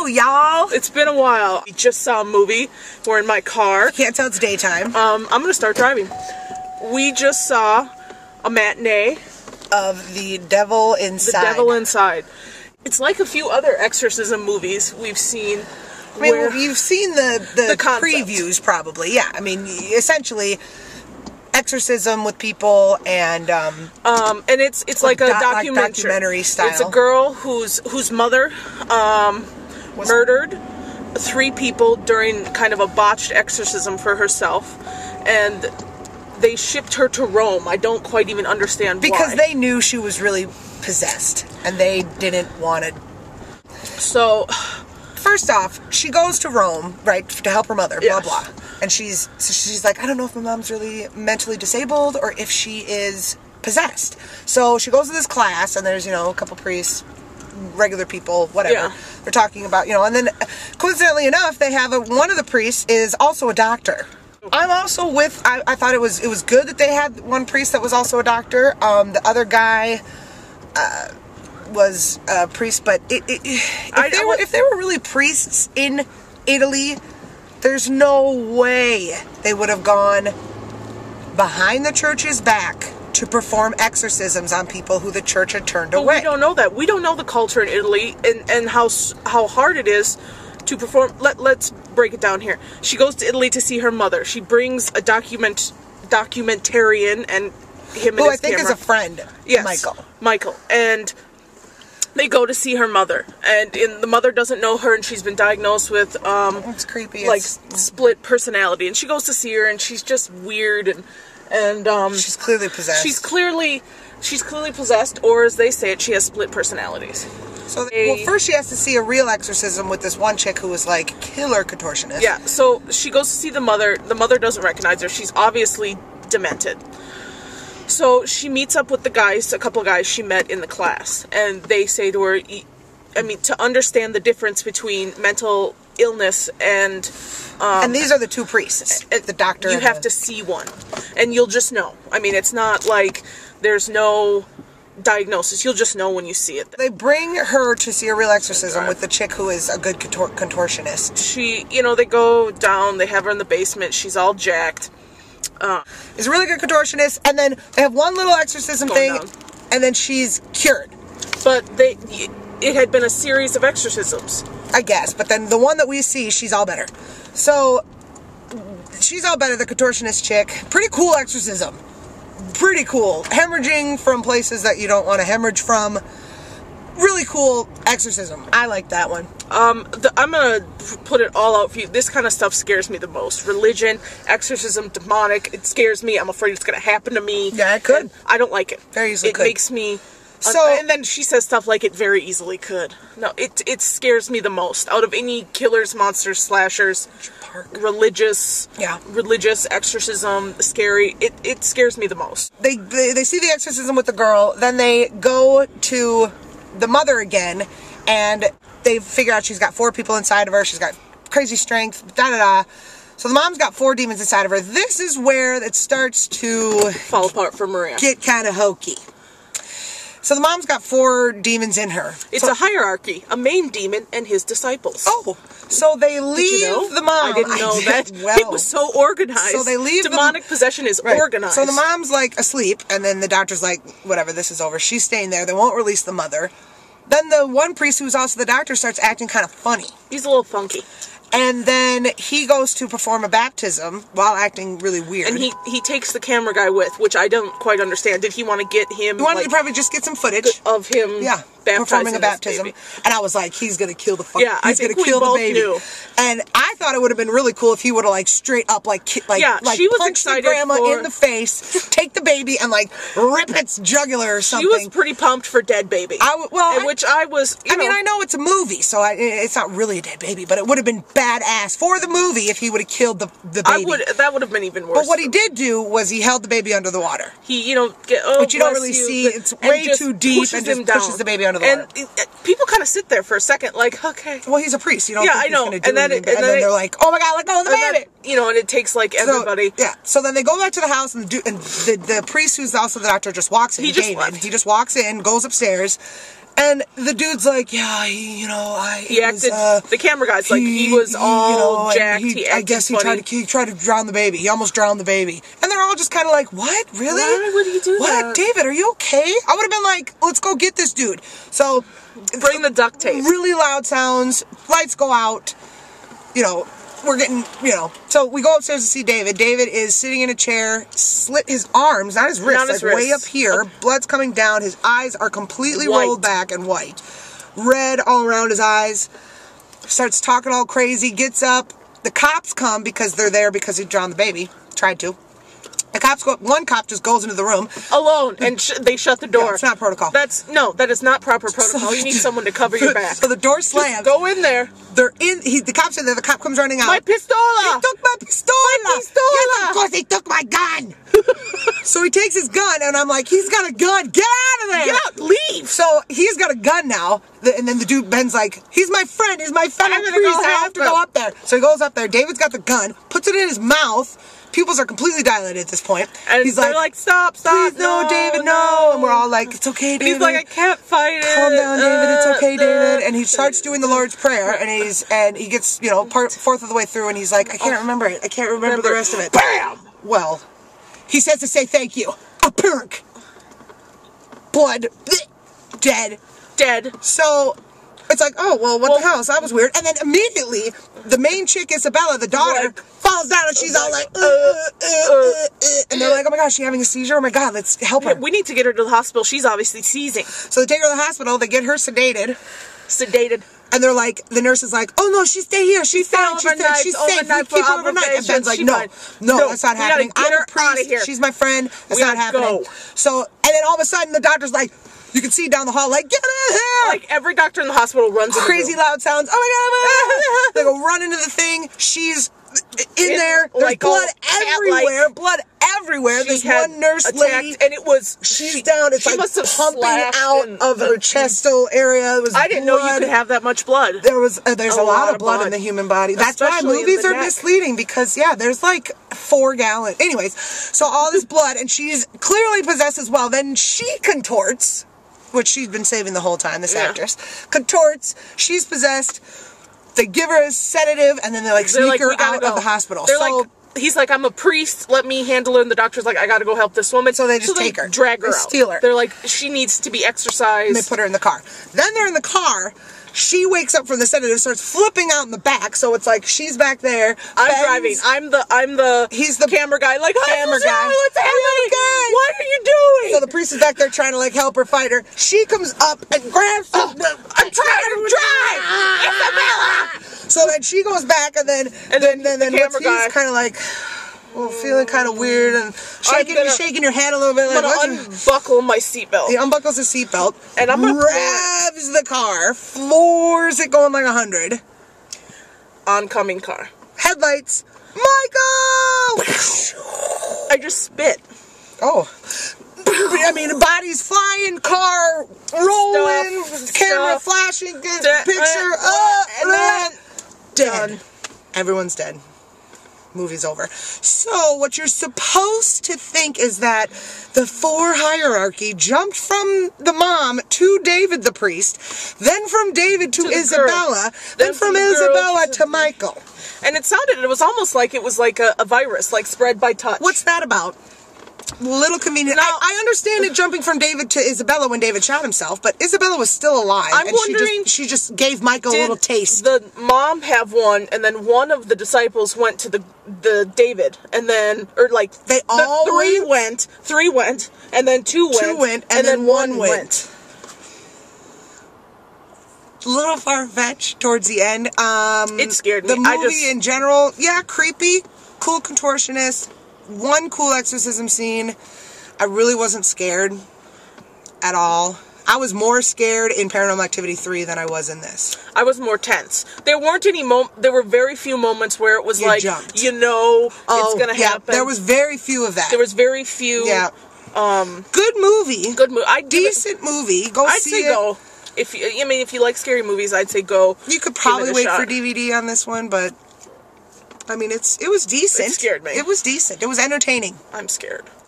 Hello, y'all. It's been a while. We just saw a movie. We're in my car. Can't tell it's daytime. I'm gonna start driving. We just saw a matinee of The Devil Inside. The Devil Inside. It's like a few other exorcism movies we've seen. I mean, you've seen the concept. previews, probably. Yeah, I mean, essentially, exorcism with people and it's like a documentary style. It's a girl whose mother murdered 3 people during kind of a botched exorcism for herself, and they shipped her to Rome. I don't quite even understand why. Because they knew she was really possessed, and they didn't want to. So, first off, she goes to Rome, right, to help her mother, yes. blah, blah. And she's like, I don't know if my mom's really mentally disabled or if she is possessed. So she goes to this class, and there's, a couple priests, regular people, whatever. Yeah. They're talking about, and then, coincidentally enough, they have one of the priests is also a doctor. I'm also I thought it was good that they had one priest that was also a doctor. The other guy was a priest, but if they were really priests in Italy, there's no way they would have gone behind the church's back to perform exorcisms on people who the church had turned away. We don't know that. We don't know the culture in Italy and how hard it is to perform. Let's break it down here. She goes to Italy to see her mother. She brings a documentarian and him who and his I think camera. is a friend. Yes, Michael. And they go to see her mother, and the mother doesn't know her, and she's been diagnosed with it's creepy, split personality. And she goes to see her, and she's just weird, and she's clearly possessed. She's clearly possessed, or as they say it, she has split personalities. So, first she has to see a real exorcism with this one chick who was like killer contortionist. Yeah, so she goes to see the mother. The mother doesn't recognize her. She's obviously demented. So she meets up with a couple guys she met in the class, and they say to her, to understand the difference between mental illness and these are the 2 priests, the doctor. You have to see one, and you'll just know. I mean, it's not like there's no diagnosis. You'll just know when you see it. They bring her to see a real exorcism with the chick who is a good contortionist. She, they go down, they have her in the basement, she's all jacked. Is a really good contortionist, and then they have one little exorcism thing, and then she's cured. But it had been a series of exorcisms. I guess, but then the one that we see, she's all better. So, she's all better, the contortionist chick. Pretty cool exorcism. Pretty cool. Hemorrhaging from places that you don't want to hemorrhage from. Really cool exorcism. I like that one. I'm gonna put it all out for you. This kind of stuff scares me the most. Religion, exorcism, demonic. It scares me. I'm afraid it's gonna happen to me. Yeah, it could. And I don't like it. Very easily could. It makes me... and then she says stuff like it very easily could. No, it scares me the most. Out of any killers, monsters, slashers, religious exorcism, scary, it scares me the most. They see the exorcism with the girl, then they go to the mother again, and they figure out she's got 4 people inside of her, she's got crazy strength, da-da-da. So the mom's got 4 demons inside of her. This is where it starts to... fall apart for Maria. Get kind of hokey. So the mom's got 4 demons in her. It's a hierarchy. A main demon and his disciples. Oh, so they leave the mom. I didn't know that. Well. It was so organized. So they leave demonic possession is organized. So the mom's like asleep, and then the doctor's like, whatever, this is over. She's staying there. They won't release the mother. Then the one priest who's also the doctor starts acting kind of funny. He's a little funky. And then he goes to perform a baptism while acting really weird. And he takes the camera guy with, which I don't quite understand. Did he want to get him... He wanted to probably just get some footage. Of him performing a baptism. And I was like, he's going to kill the fuck. Yeah, he's going to kill the baby. Knew. And I thought it would have been really cool if he would have straight up she was punch the grandma in the face, take the baby, and rip its jugular or something. She was pretty pumped for dead baby. I was. I mean, I know it's a movie, so it's not really a dead baby, but it would have been badass for the movie if he would have killed the baby. That would have been even worse. But what he did do was he held the baby under the water. He, which you don't really see. It's way too deep, and just pushes the baby under the water. And people kind of sit there for a second, okay. Well, he's a priest. You don't think he's going to do and then anything. And then they're like, oh my God, let go of the baby. And it takes everybody. So then they go back to the house, and the priest, who's also the doctor, just walks in. He just walks in, goes upstairs, And the dude's like, yeah, He acted, the camera guy's like, he was all jacked, he acted I guess funny. he tried to drown the baby. He almost drowned the baby. And they're all just kind of like, what? Really? Why would he do that? What? David, are you okay? I would have been like, let's go get this dude. So, bring the duct tape. Really loud sounds, lights go out, we're getting, so we go upstairs to see David. David is sitting in a chair, slit his arms, not his wrists, way up here. Blood's coming down. His eyes are completely rolled back and white. Red all around his eyes. Starts talking all crazy, gets up. The cops come because they're there because he drowned the baby. Tried to. The cops go up. One cop just goes into the room. Alone, and they shut the door. Yeah, it's not protocol. That is not proper protocol. You need someone to cover your back. So the door slams. Just go in there. They're in. The cops are there. The cop comes running out. My pistola! He took my pistola! My pistola! Yes, of course he took my gun! So he takes his gun, and I'm like, he's got a gun! Get out of there! Get out! Leave! So he's got a gun now, and then the dude, Ben's like, he's my friend, he's my fellow priest, I have to go up there. So he goes up there, David's got the gun, puts it in his mouth, pupils are completely dilated at this point. And he's like, stop, please, no, David, no. And we're all like, it's okay, David. He's like, I can't fight it. Calm down, David, it's okay, David. And he starts doing the Lord's Prayer, and he gets, fourth of the way through, and he's like, I can't remember it. I can't remember the rest of it. BAM! Well, he says to say thank you. A perk. Blood. Dead. So, it's like, oh, well, what the hell? So that was weird. And then immediately, the main chick, Isabella, the daughter, falls down and she's all like, and they're like, oh my gosh, she's having a seizure? Oh my god, let's help her. We need to get her to the hospital. She's obviously seizing. So they take her to the hospital, they get her sedated. And they're like, the nurse is like, oh no, she stay here, she's fine, she's safe, we keep her overnight. And Ben's like, no, that's not happening. I'm a priest, she's my friend, that's not happening. So, and then all of a sudden the doctor's like, you can see down the hall, like, get out of here! Like, every doctor in the hospital runs in crazy loud sounds, oh my god, they go run into the thing, she's in there, there's like blood everywhere, there's one nurse lady, and she's down, it's like pumping out of her chestal area. I didn't know you could have that much blood. There's a lot of blood in the human body. That's why movies are misleading, because there's like 4 gallons. Anyways, so all this blood, and she's clearly possessed as well. Then she contorts, which she's been saving the whole time, this actress. Contorts, she's possessed, they give her a sedative, and then they sneak her out of the hospital. He's like, I'm a priest, let me handle her, and the doctor's like, I gotta go help this woman. So they just take her. Drag her out. Steal her. They're like, she needs to be exercised. And they put her in the car. Then they're in the car, she wakes up from the sedative, starts flipping out in the back, so it's like, she's back there. I'm driving. He's the camera guy, like, camera guy. What's happening? What are you doing? So the priest is back there trying to help her fight her. She comes up and grabs I'm trying to drive! Isabella! So then she goes back, and then he's kind of like, feeling kind of weird, and shaking your head a little bit. I'm gonna unbuckle my seatbelt. He unbuckles his seatbelt, and I'm gonna revs the car, floors it going like 100. Oncoming car. Headlights. Michael! I just spit. Oh. I mean, bodies flying, car rolling, camera flashing, picture, and then dead. Everyone's dead. Movie's over. So what you're supposed to think is that the 4 hierarchy jumped from the mom to David the priest, then from David to Isabella, then from Isabella to Michael. And it was almost like it was like a virus, like spread by touch. What's that about? Little convenient. Now, I understand it jumping from David to Isabella when David shot himself, but Isabella was still alive. I'm wondering, she just gave Michael a little taste. The mom have one, and then one of the disciples went to the David, and then they all went. 3 went, and then 2 went, and then 1 went. A little far-fetched towards the end. It scared me. The movie in general, creepy, cool contortionist. 1 cool exorcism scene. I really wasn't scared at all. I was more scared in Paranormal Activity 3 than I was in this. I was more tense. There weren't any there were very few moments where it was jumped. It's gonna happen. There was very few of that. There was very few. Yeah. Good movie. Decent movie. I'd say go. If you like scary movies, I'd say go. You could probably wait for DVD on this one, but I mean, it was decent. It scared me. It was decent. It was entertaining. I'm scared.